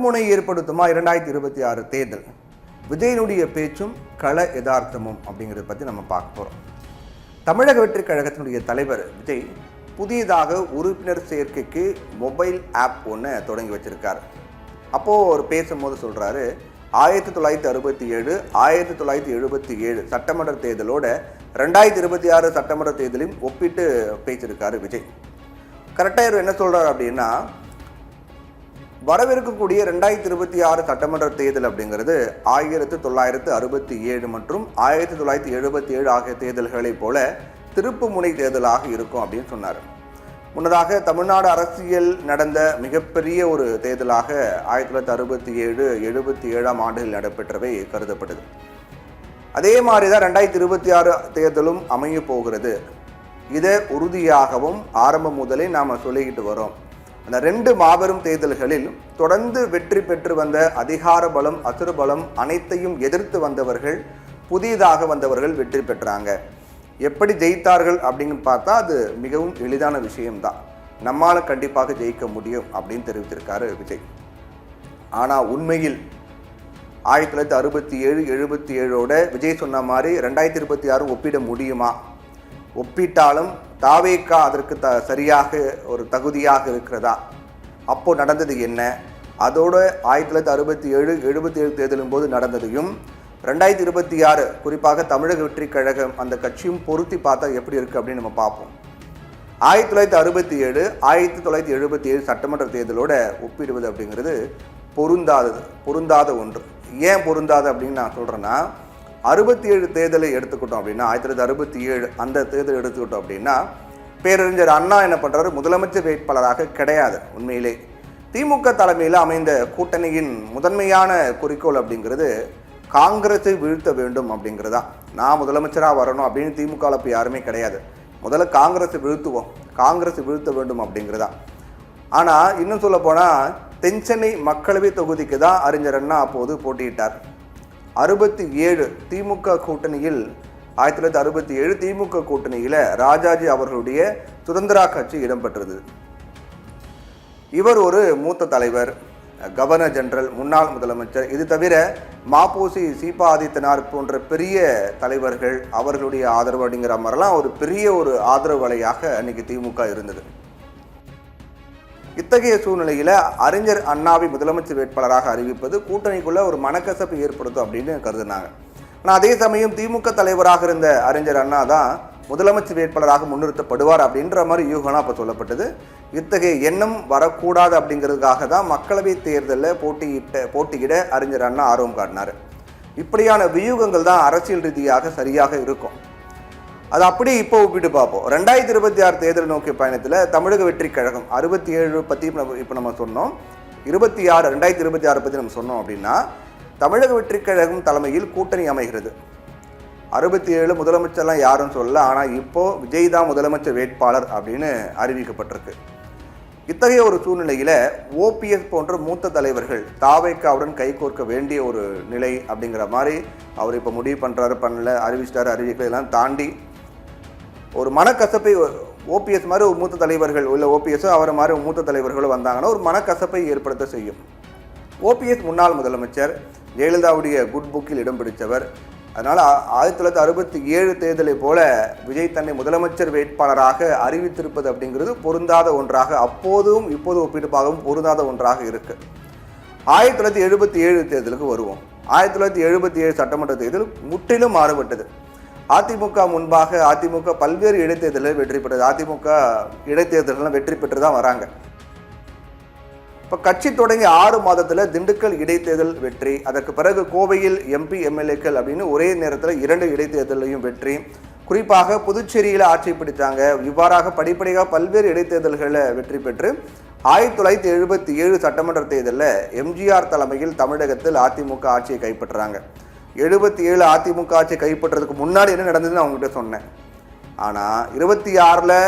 முனை ஏற்படுத்துமா 2026 தேர்தல்? விஜயனுடைய பேச்சும் கள யதார்த்தமும் அப்படிங்கிறத பற்றி நம்ம பார்க்க போகிறோம். தமிழக வெற்றிக் கழகத்தினுடைய தலைவர் விஜய் புதியதாக உறுப்பினர் சேர்க்கைக்கு மொபைல் ஆப் ஒன்று தொடங்கி வச்சிருக்காரு. அப்போது அவர் பேசும்போது சொல்கிறாரு, 1967 1977 சட்டமன்ற தேர்தலோட 2026 சட்டமன்ற தேர்தலையும் ஒப்பிட்டு பேசியிருக்காரு விஜய். கரெக்டாக இவர் என்ன சொல்கிறார் அப்படின்னா, வரவிருக்கக்கூடிய 2026 சட்டமன்ற தேர்தல் அப்படிங்கிறது 1967 மற்றும் 1977 ஆகிய தேர்தல்களைப் போல திருப்பு முனை தேர்தலாக இருக்கும் அப்படின்னு சொன்னார். முன்னதாக தமிழ்நாடு அரசியல் நடந்த மிகப்பெரிய ஒரு தேர்தலாக 1967 77ஆம் ஆண்டுகளில் நடைபெற்றவை கருதப்படுது. அதே மாதிரி தான் 2026 தேர்தலும் அமைய போகிறது. இதை உறுதியாகவும் ஆரம்பம் முதலே நாம் சொல்லிக்கிட்டு வரோம். அந்த ரெண்டு மாபெரும் தேர்தல்களில் தொடர்ந்து வெற்றி பெற்று வந்த அதிகார பலம் அசுர பலம் அனைத்தையும் எதிர்த்து வந்தவர்கள், புதியதாக வந்தவர்கள் வெற்றி பெற்றாங்க. எப்படி ஜெயித்தார்கள் அப்படின்னு பார்த்தா அது மிகவும் எளிதான விஷயம்தான். நம்மால் கண்டிப்பாக ஜெயிக்க முடியும் அப்படின்னு தெரிவித்திருக்காரு விஜய். ஆனால் உண்மையில் 1967 77ஓட விஜய் சொன்ன மாதிரி 2026 ஒப்பிட முடியுமா? ஒப்பிட்டாலும் தாவேகா அதற்கு சரியாக ஒரு தகுதியாக இருக்கிறதா? அப்போ நடந்தது என்ன? அதோட 1967 77 தேர்தலின் போது நடந்ததையும் 2026 குறிப்பாக தமிழக வெற்றிக் கழகம் அந்த கட்சியும் பொருத்தி பார்த்தா எப்படி இருக்குது அப்படின்னு நம்ம பார்ப்போம். 1967 1977 சட்டமன்ற தேர்தலோட ஒப்பிடுவது அப்படிங்கிறது பொருந்தாத ஒன்று. ஏன் பொருந்தாது அப்படின்னு நான் சொல்கிறேன்னா, 67 தேர்தலை எடுத்துக்கிட்டோம் அப்படின்னா, 1967 அந்த தேர்தல் எடுத்துக்கிட்டோம் அப்படின்னா, பேரறிஞர் அண்ணா என்ன பண்ணுறாரு, முதலமைச்சர் வேட்பாளராக கிடையாது. உண்மையிலே திமுக தலைமையில் அமைந்த கூட்டணியின் முதன்மையான குறிக்கோள் அப்படிங்கிறது காங்கிரஸை வீழ்த்த வேண்டும் அப்படிங்கிறதா. நான் முதலமைச்சராக வரணும் அப்படின்னு திமுகவில் இப்போ யாருமே கிடையாது. முதல்ல காங்கிரஸை வீழ்த்த வேண்டும் அப்படிங்கிறதா. ஆனால் இன்னும் சொல்ல போனால் தென்சென்னை மக்களவை தொகுதிக்கு தான் அறிஞர் அண்ணா அப்போது போட்டியிட்டார். 67 திமுக கூட்டணியில் 1967 திமுக கூட்டணியில் ராஜாஜி அவர்களுடைய சுதந்திரா கட்சி இடம்பெற்றது. இவர் ஒரு மூத்த தலைவர், கவர்னர் ஜெனரல், முன்னாள் முதலமைச்சர். இது தவிர மாப்போசி சீபா ஆதித்தனார் போன்ற பெரிய தலைவர்கள் அவர்களுடைய ஆதரவு அப்படிங்கிற மாதிரிலாம் ஒரு பெரிய ஒரு ஆதரவு வலையாக அன்னைக்கு திமுக இருந்தது. இத்தகைய சூழ்நிலையில் அறிஞர் அண்ணாவை முதலமைச்சர் வேட்பாளராக அறிவிப்பது கூட்டணிக்குள்ள ஒரு மனக்கசப்பு ஏற்படுத்தும் அப்படின்னு கருதினாங்க. ஆனால் அதே சமயம் திமுக தலைவராக இருந்த அறிஞர் அண்ணா தான் முதலமைச்சர் வேட்பாளராக முன்னிறுத்தப்படுவார் அப்படின்ற மாதிரி யூகனா அப்போ சொல்லப்பட்டது. இத்தகைய எண்ணம் வரக்கூடாது அப்படிங்கிறதுக்காக தான் மக்களவை தேர்தலில் போட்டியிட அறிஞர் அண்ணா ஆர்வம் காட்டினார். இப்படியான வியூகங்கள் தான் அரசியல் ரீதியாக சரியாக இருக்கும். அது அப்படி இப்போ ஒப்பிட்டு பார்ப்போம். 2026 தேர்தல் நோக்கிய பயணத்தில் தமிழக வெற்றிக் கழகம் 67 பற்றி இப்போ நம்ம சொன்னோம், 2026 பற்றி நம்ம சொன்னோம் அப்படின்னா, தமிழக வெற்றிக் கழகம் தலைமையில் கூட்டணி அமைகிறது. 67 முதலமைச்சர்லாம் யாரும் சொல்லல, ஆனால் இப்போது விஜய் தான் முதலமைச்சர் வேட்பாளர் அப்படின்னு அறிவிக்கப்பட்டிருக்கு. இத்தகைய ஒரு சூழ்நிலையில் ஓபிஎஸ் போன்ற மூத்த தலைவர்கள் தாவேகாவுடன் கைகோர்க்க வேண்டிய ஒரு நிலை அப்படிங்கிற மாதிரி அவர் இப்போ முடிவு பண்ணுறாரு, அறிவிக்கலாம் தாண்டி ஒரு மனக்கசப்பை ஓபிஎஸ் மாதிரி ஒரு மூத்த தலைவர்கள் இல்லை, ஓபிஎஸோ அவரை மாதிரி மூத்த தலைவர்களும் வந்தாங்கன்னா ஒரு மனக்கசப்பை ஏற்படுத்த செய்யும். ஓபிஎஸ் முன்னாள் முதலமைச்சர், ஜெயலலிதாவுடைய குட் புக்கில் இடம் பிடித்தவர். அதனால் 1967 தேர்தலை போல விஜய் தன்னை முதலமைச்சர் வேட்பாளராக அறிவித்திருப்பது அப்படிங்கிறது பொருந்தாத ஒன்றாக, அப்போதும் இப்போது ஒப்பிட்டு பார்க்கவும் பொருந்தாத ஒன்றாக இருக்குது. 1977 தேர்தலுக்கு வருவோம். 1977 சட்டமன்ற தேர்தல் முற்றிலும் மாறுபட்டது. அதிமுக முன்பாக அதிமுக பல்வேறு இடைத்தேர்தலில் வெற்றி பெற்றது. அதிமுக இடைத்தேர்தலாம் வெற்றி பெற்று தான் வராங்க. இப்போ கட்சி தொடங்கி 6 மாதத்தில் திண்டுக்கல் இடைத்தேர்தல் வெற்றி, அதற்கு பிறகு கோவையில் எம்பி எம்எல்ஏக்கள் அப்படின்னு ஒரே நேரத்தில் 2 இடைத்தேர்தலையும் வெற்றி, குறிப்பாக புதுச்சேரியில் ஆட்சி பிடித்தாங்க. இவ்வாறாக படிப்படியாக பல்வேறு இடைத்தேர்தல்களில் வெற்றி பெற்று 1977 சட்டமன்ற தேர்தலில் எம்ஜிஆர் தலைமையில் தமிழகத்தில் அதிமுக ஆட்சியை கைப்பற்றுறாங்க. 77 அதிமுக ஆட்சியை கைப்பற்றுறதுக்கு முன்னாடி என்ன நடந்ததுன்னு அவங்ககிட்ட சொன்னேன். ஆனால் 26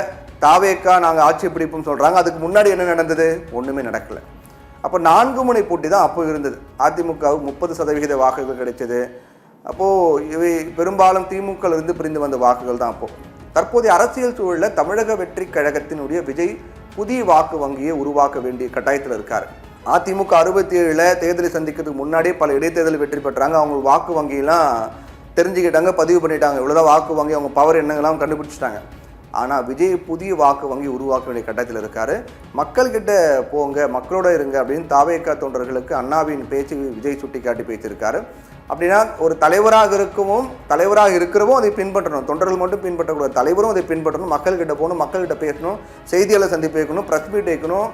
தாவேகா நாங்கள் ஆட்சி பிடிப்போம் சொல்கிறாங்க. அதுக்கு முன்னாடி என்ன நடந்தது? ஒன்றுமே நடக்கலை. அப்போ 4 முனை போட்டி தான் அப்போ இருந்தது. அதிமுகவுக்கு 30% வாக்குகள் கிடைச்சது. அப்போது இவை பெரும்பாலும் திமுகவிலிருந்து பிரிந்து வந்த வாக்குகள் தான். அப்போது தற்போதைய அரசியல் சூழலில் தமிழக வெற்றிக் கழகத்தினுடைய விஜய் புதிய வாக்கு வங்கியை உருவாக்க வேண்டிய கட்டாயத்தில் இருக்கார். அதிமுக 67 தேர்தலை சந்திக்கிறதுக்கு முன்னாடியே பல இடைத்தேர்தல் வெற்றி பெற்றாங்க. அவங்க வாக்கு வங்கியெல்லாம் தெரிஞ்சுக்கிட்டாங்க, பதிவு பண்ணிட்டாங்க. இவ்வளோதான் வாக்கு வங்கி, அவங்க பவர் என்னங்கெல்லாம் கண்டுபிடிச்சிட்டாங்க. ஆனால் விஜய் புதிய வாக்கு வங்கி உருவாக்க வேண்டிய கட்டத்தில் இருக்கார். மக்கள்கிட்ட போங்க, மக்களோட இருங்க அப்படின்னு தாவேகா தொண்டர்களுக்கு அண்ணாவின் பேச்சு விஜய் சுட்டி காட்டி பேசியிருக்காரு. அப்படின்னா ஒரு தலைவராக இருக்கிறவும் அதை பின்பற்றணும், தொண்டர்கள் மட்டும் பின்பற்றக்கூடாது, தலைவரும் அதை பின்பற்றணும், மக்கள்கிட்ட போகணும், மக்கள்கிட்ட பேசணும், செய்தியாளர் சந்திப்பு வைக்கணும், ப்ரெஸ் மீட் வைக்கணும்,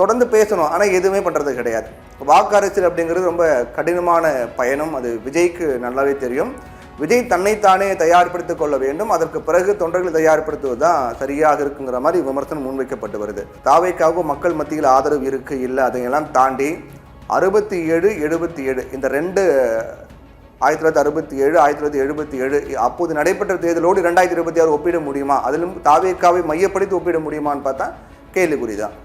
தொடர்ந்து பேசணும். ஆனால் எதுவுமே பண்ணுறது கிடையாது. வாக்கு அரசியல் அப்படிங்கிறது ரொம்ப கடினமான பயணம், அது விஜய்க்கு நல்லாவே தெரியும். விஜய் தன்னைத்தானே தயார்படுத்திக் கொள்ள வேண்டும், அதற்கு பிறகு தொண்டர்களை தயார்படுத்துவது தான் சரியாக இருக்குங்கிற மாதிரி விமர்சனம் முன்வைக்கப்பட்டு வருது. தாவேக்காவுக்கு மக்கள் மத்தியில் ஆதரவு இருக்கு இல்லை, அதையெல்லாம் தாண்டி 67, 77 இந்த ரெண்டு 1967, 1977 அப்போது நடைபெற்ற தேர்தலோடு 2026 ஒப்பிட முடியுமா? அதிலும் தாவேக்காவை மையப்படுத்தி ஒப்பிட முடியுமான்னு பார்த்தா கேள்விக்குறிதான்.